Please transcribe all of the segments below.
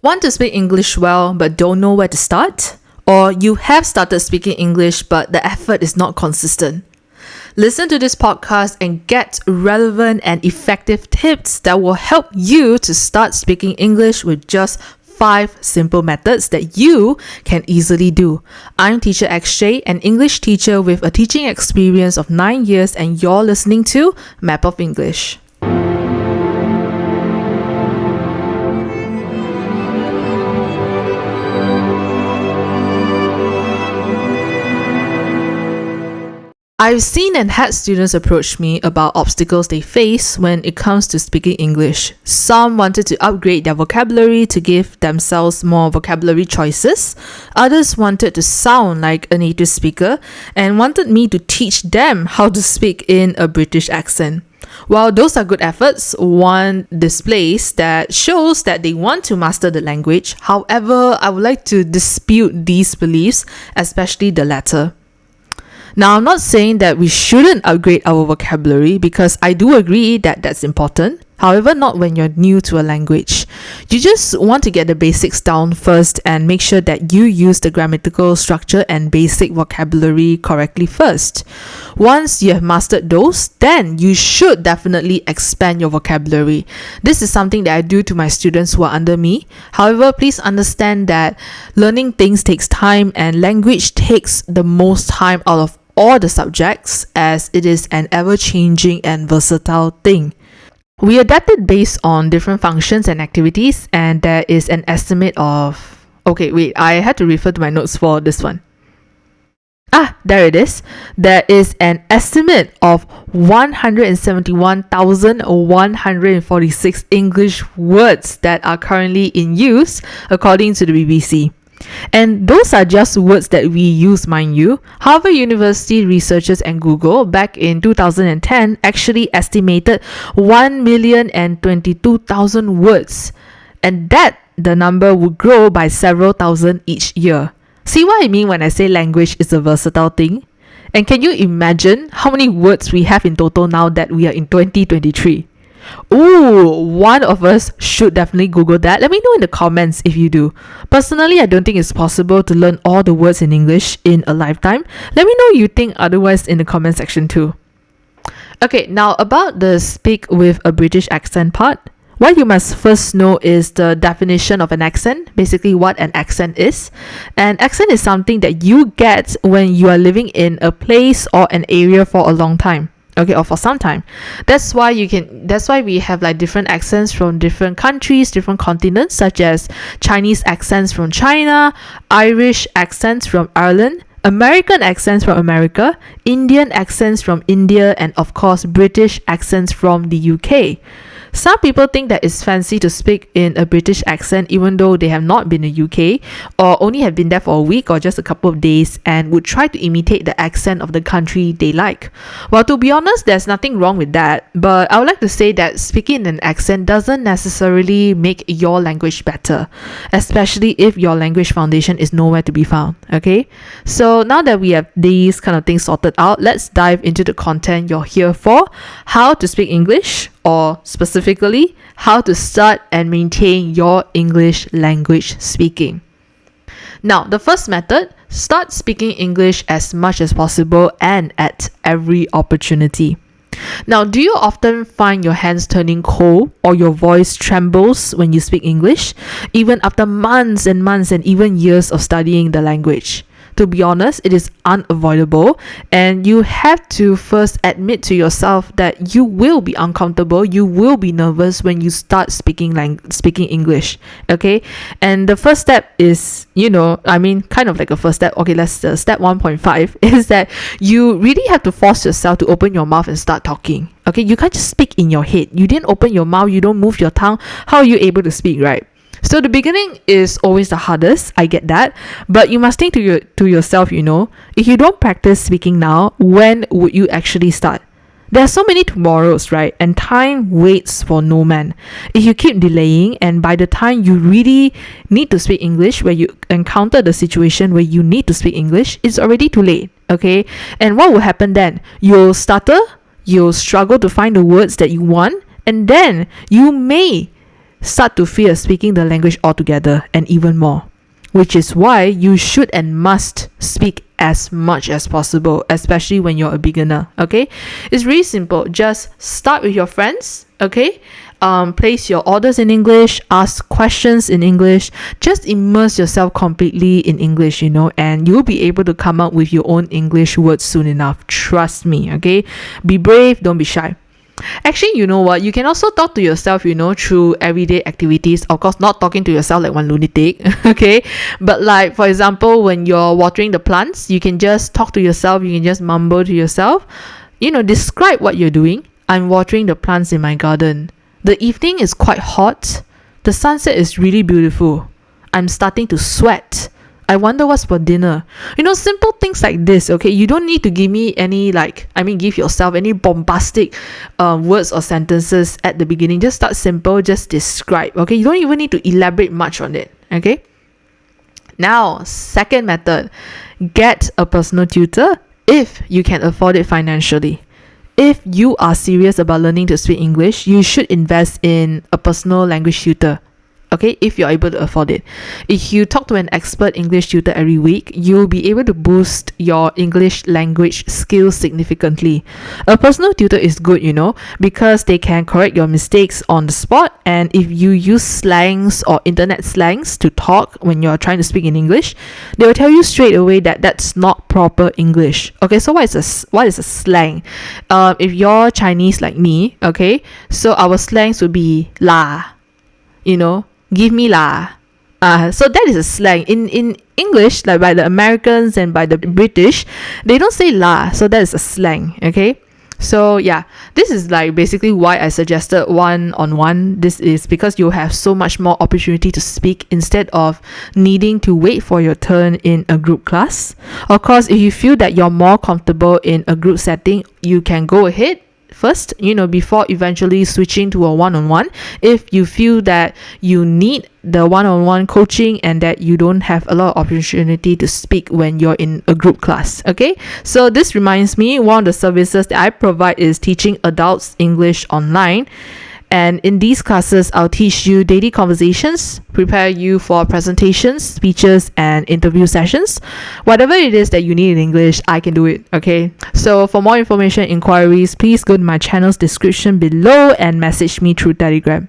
Want to speak English well but don't know where to start? Or you have started speaking English but the effort is not consistent? Listen to this podcast and get relevant and effective tips that will help you to start speaking English with just 5 simple methods that you can easily do. I'm Teacher XJ, an English teacher with a teaching experience of 9 years, and you're listening to Map of English. I've seen and had students approach me about obstacles they face when it comes to speaking English. Some wanted to upgrade their vocabulary to give themselves more vocabulary choices. Others wanted to sound like a native speaker and wanted me to teach them how to speak in a British accent. While those are good efforts, one displays that shows that they want to master the language. However, I would like to dispute these beliefs, especially the latter. Now, I'm not saying that we shouldn't upgrade our vocabulary, because I do agree that that's important. However, not when you're new to a language. You just want to get the basics down first and make sure that you use the grammatical structure and basic vocabulary correctly first. Once you have mastered those, then you should definitely expand your vocabulary. This is something that I do to my students who are under me. However, please understand that learning things takes time, and language takes the most time out of all the subjects, as it is an ever-changing and versatile thing. We adapt it based on different functions and activities, and there is an estimate of... I had to refer to my notes for this one. There it is. There is an estimate of 171,146 English words that are currently in use, according to the BBC. And those are just words that we use, mind you. Harvard University researchers and Google back in 2010 actually estimated 1,022,000 words, and that the number would grow by several thousand each year. See what I mean when I say language is a versatile thing? And can you imagine how many words we have in total now that we are in 2023? One of us should definitely Google that. Let me know in the comments if you do. Personally, I don't think it's possible to learn all the words in English in a lifetime. Let me know you think otherwise in the comment section too. Okay, now about the speak with a British accent part. What you must first know is the definition of an accent, basically what an accent is. An accent is something that you get when you are living in a place or an area for a long time. Or for some time. That's why we have like different accents from different countries, different continents, such as Chinese accents from China, Irish accents from Ireland, American accents from America, Indian accents from India, and of course British accents from the UK. Some people think that it's fancy to speak in a British accent even though they have not been in the UK or only have been there for a week or just a couple of days, and would try to imitate the accent of the country they like. Well, to be honest, there's nothing wrong with that, but I would like to say that speaking in an accent doesn't necessarily make your language better, especially if your language foundation is nowhere to be found. Okay, so now that we have these kind of things sorted out, let's dive into the content you're here for: how to speak English, or specifically, how to start and maintain your English language speaking. Now, the first method: start speaking English as much as possible and at every opportunity. Now, do you often find your hands turning cold or your voice trembles when you speak English, even after months and months and even years of studying the language? To be honest, it is unavoidable, and you have to first admit to yourself that you will be uncomfortable, you will be nervous when you start speaking English. Okay, and the first step is, kind of like a first step. Okay, let's step 1.5 is that you really have to force yourself to open your mouth and start talking. Okay, you can't just speak in your head. You didn't open your mouth, you don't move your tongue. How are you able to speak, right? So the beginning is always the hardest, I get that, but you must think to yourself, if you don't practice speaking now, when would you actually start? There are so many tomorrows, right? And time waits for no man. If you keep delaying, and by the time you really need to speak English, where you encounter the situation where you need to speak English, it's already too late, okay? And what will happen then? You'll stutter, you'll struggle to find the words that you want, and then you may start to fear speaking the language altogether and even more. Which is why you should and must speak as much as possible, especially when you're a beginner, okay? It's really simple. Just start with your friends, okay? Place your orders in English, ask questions in English, just immerse yourself completely in English, and you'll be able to come up with your own English words soon enough. Trust me, okay? Be brave, don't be shy. Actually, you know what? You can also talk to yourself, through everyday activities. Of course, not talking to yourself like one lunatic, okay? But like, for example, when you're watering the plants, you can just talk to yourself. You can just mumble to yourself. Describe what you're doing. I'm watering the plants in my garden. The evening is quite hot. The sunset is really beautiful. I'm starting to sweat. I wonder what's for dinner. Simple things like this, okay? You don't need to give me give yourself any bombastic words or sentences at the beginning. Just start simple, just describe, okay? You don't even need to elaborate much on it, okay? Now, second method, get a personal tutor if you can afford it financially. If you are serious about learning to speak English, you should invest in a personal language tutor. Okay, if you're able to afford it. If you talk to an expert English tutor every week, you'll be able to boost your English language skills significantly. A personal tutor is good, because they can correct your mistakes on the spot, and if you use slangs or internet slangs to talk when you're trying to speak in English, they will tell you straight away that that's not proper English. Okay, so what is a slang? If you're Chinese like me, okay, so our slangs would be la, give me lah. So that is a slang. In English, like by the Americans and by the British, they don't say la. So that is a slang, okay? So yeah, this is like basically why I suggested one-on-one. This is because you have so much more opportunity to speak instead of needing to wait for your turn in a group class. Of course, if you feel that you're more comfortable in a group setting, you can go ahead first, before eventually switching to a one-on-one. If you feel that you need the one-on-one coaching and that you don't have a lot of opportunity to speak when you're in a group class, okay? So this reminds me, one of the services that I provide is teaching adults English online. And in these classes, I'll teach you daily conversations, prepare you for presentations, speeches, and interview sessions. Whatever it is that you need in English, I can do it, okay? So for more information, inquiries, please go to my channel's description below and message me through Telegram.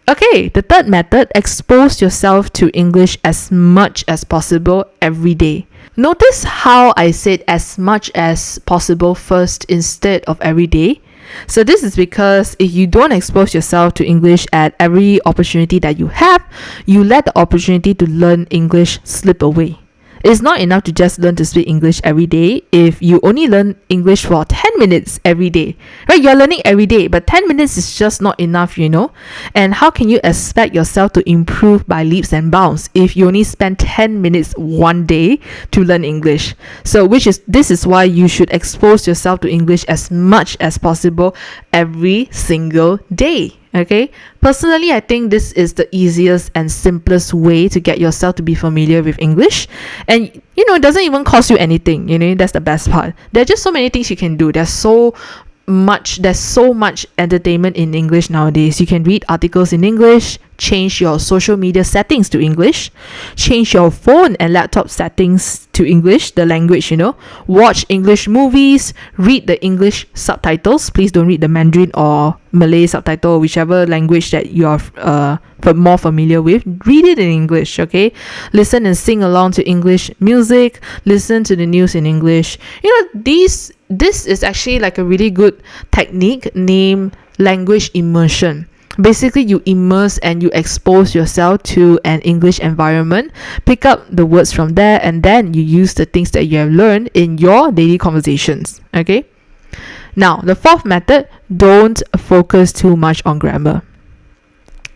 Okay, the third method, expose yourself to English as much as possible every day. Notice how I said as much as possible first instead of every day. So this is because if you don't expose yourself to English at every opportunity that you have, you let the opportunity to learn English slip away. It's not enough to just learn to speak English every day if you only learn English for 10 minutes every day. Right? You're learning every day, but 10 minutes is just not enough, And how can you expect yourself to improve by leaps and bounds if you only spend 10 minutes one day to learn English? So this is why you should expose yourself to English as much as possible every single day. Okay, personally, I think this is the easiest and simplest way to get yourself to be familiar with English. And it doesn't even cost you anything. That's the best part. There are just so many things you can do. There's so much entertainment in English nowadays. You can read articles in English, change your social media settings to English, change your phone and laptop settings to English, the language, watch English movies, read the English subtitles. Please don't read the Mandarin or Malay subtitle, whichever language that you are more familiar with. Read it in English, okay? Listen and sing along to English music, listen to the news in English. This is actually like a really good technique named language immersion. Basically, you immerse and you expose yourself to an English environment, pick up the words from there, and then you use the things that you have learned in your daily conversations, okay? Now, the fourth method, don't focus too much on grammar.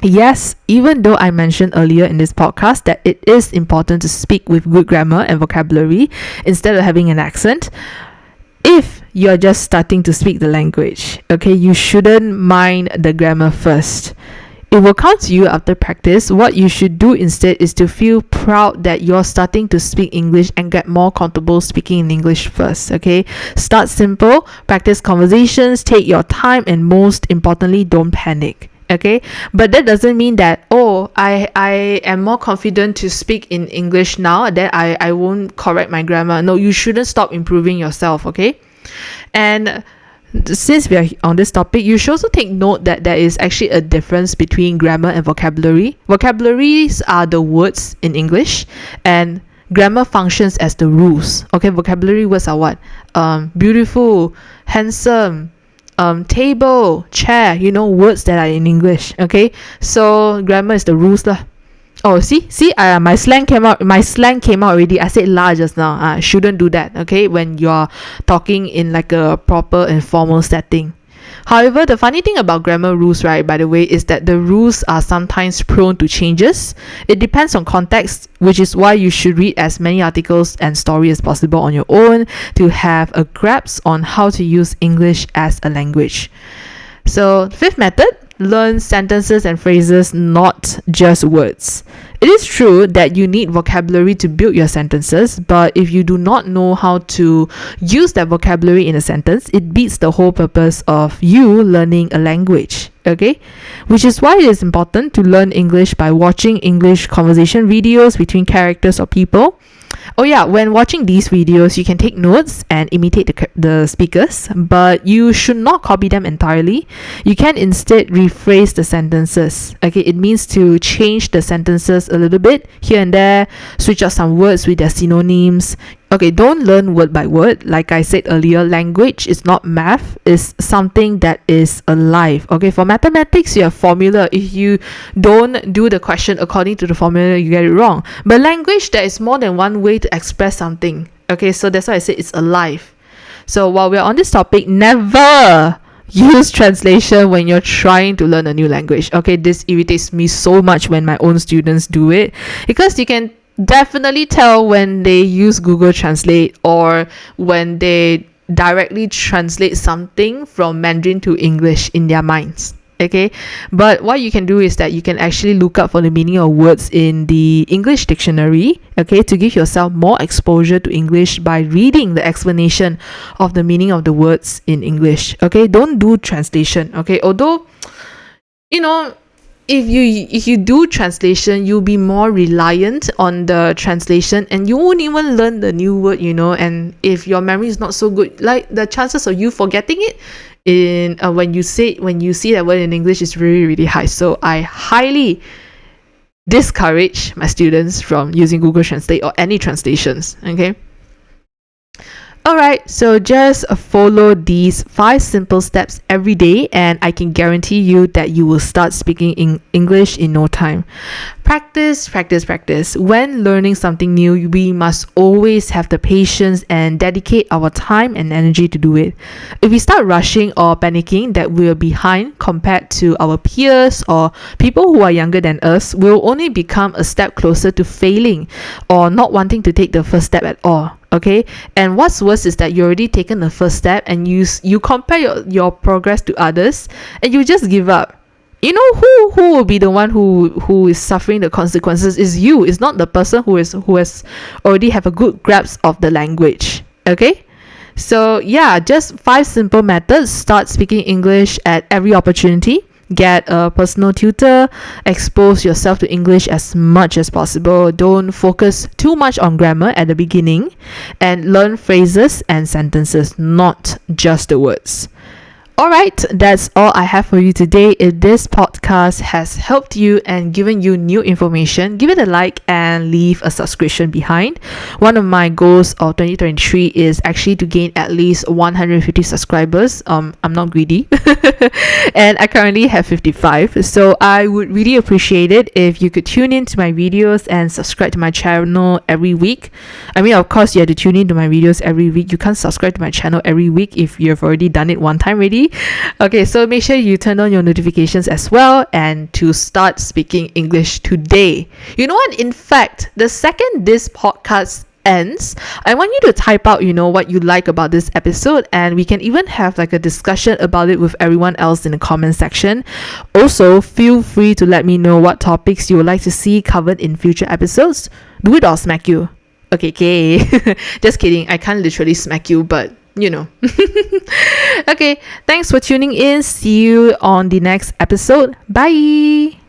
Yes, even though I mentioned earlier in this podcast that it is important to speak with good grammar and vocabulary instead of having an accent, if you're just starting to speak the language, okay, you shouldn't mind the grammar first. It will come to you after practice. What you should do instead is to feel proud that you're starting to speak English and get more comfortable speaking in English first, okay? Start simple, practice conversations, take your time, and most importantly, don't panic. Okay, but that doesn't mean that, oh, I am more confident to speak in English now, that I won't correct my grammar. No, you shouldn't stop improving yourself. Okay, and since we are on this topic, you should also take note that there is actually a difference between grammar and vocabulary. Vocabularies are the words in English, and grammar functions as the rules. Okay, vocabulary words are what? Beautiful, handsome, table, chair, words that are in English. Okay, so grammar is the rules lah. Oh, see, my slang came out already. I said la just now. Shouldn't do that, okay, when you're talking in like a proper and formal setting. However, the funny thing about grammar rules, right, by the way, is that the rules are sometimes prone to changes. It depends on context, which is why you should read as many articles and stories as possible on your own to have a grasp on how to use English as a language. So, fifth method, learn sentences and phrases, not just words. It is true that you need vocabulary to build your sentences, but if you do not know how to use that vocabulary in a sentence, it beats the whole purpose of you learning a language. Okay, which is why it is important to learn English by watching English conversation videos between characters or people. Oh yeah, when watching these videos, you can take notes and imitate the speakers, but you should not copy them entirely. You can instead rephrase the sentences. Okay, it means to change the sentences a little bit here and there, switch out some words with their synonyms. Okay, don't learn word by word. Like I said earlier, language is not math, it's something that is alive. Okay, for mathematics, you have formula. If you don't do the question according to the formula, you get it wrong. But language, there is more than one way to express something. Okay, so that's why I said it's alive. So while we're on this topic, never use translation when you're trying to learn a new language. Okay, this irritates me so much when my own students do it, because you can definitely tell when they use Google Translate or when they directly translate something from Mandarin to English in their minds. Okay, but what you can do is that you can actually look up for the meaning of words in the English dictionary, okay, to give yourself more exposure to English by reading the explanation of the meaning of the words in English. Okay, don't do translation. Okay, although if you do translation, you'll be more reliant on the translation and you won't even learn the new word, and if your memory is not so good, like the chances of you forgetting it when you see that word in English is really, really high. So I highly discourage my students from using Google Translate or any translations. Okay. Alright, so just follow these 5 simple steps every day and I can guarantee you that you will start speaking in English in no time. Practice. When learning something new, we must always have the patience and dedicate our time and energy to do it. If we start rushing or panicking that we're behind compared to our peers or people who are younger than us, we'll only become a step closer to failing or not wanting to take the first step at all. Okay, and what's worse is that you already taken the first step and you compare your progress to others and you just give up. Who will be the one who is suffering the consequences is you. It's not the person who has already have a good grasp of the language. Okay, so yeah, just 5 simple methods. Start speaking English at every opportunity. Get a personal tutor, expose yourself to English as much as possible. Don't focus too much on grammar at the beginning, and learn phrases and sentences, not just the words. Alright, that's all I have for you today. If this podcast has helped you and given you new information, give it a like and leave a subscription behind. One of my goals of 2023 is actually to gain at least 150 subscribers. I'm not greedy. And I currently have 55. So I would really appreciate it if you could tune in to my videos and subscribe to my channel every week. I mean, of course, you have to tune in to my videos every week. You can't subscribe to my channel every week if you've already done it one time already. Okay, so make sure you turn on your notifications as well and to start speaking English today. You know what? In fact, the second this podcast ends, I want you to type out, what you like about this episode, and we can even have like a discussion about it with everyone else in the comment section. Also, feel free to let me know what topics you would like to see covered in future episodes. Do it or smack you. Okay. Just kidding. I can't literally smack you, but Okay, thanks for tuning in. See you on the next episode. Bye.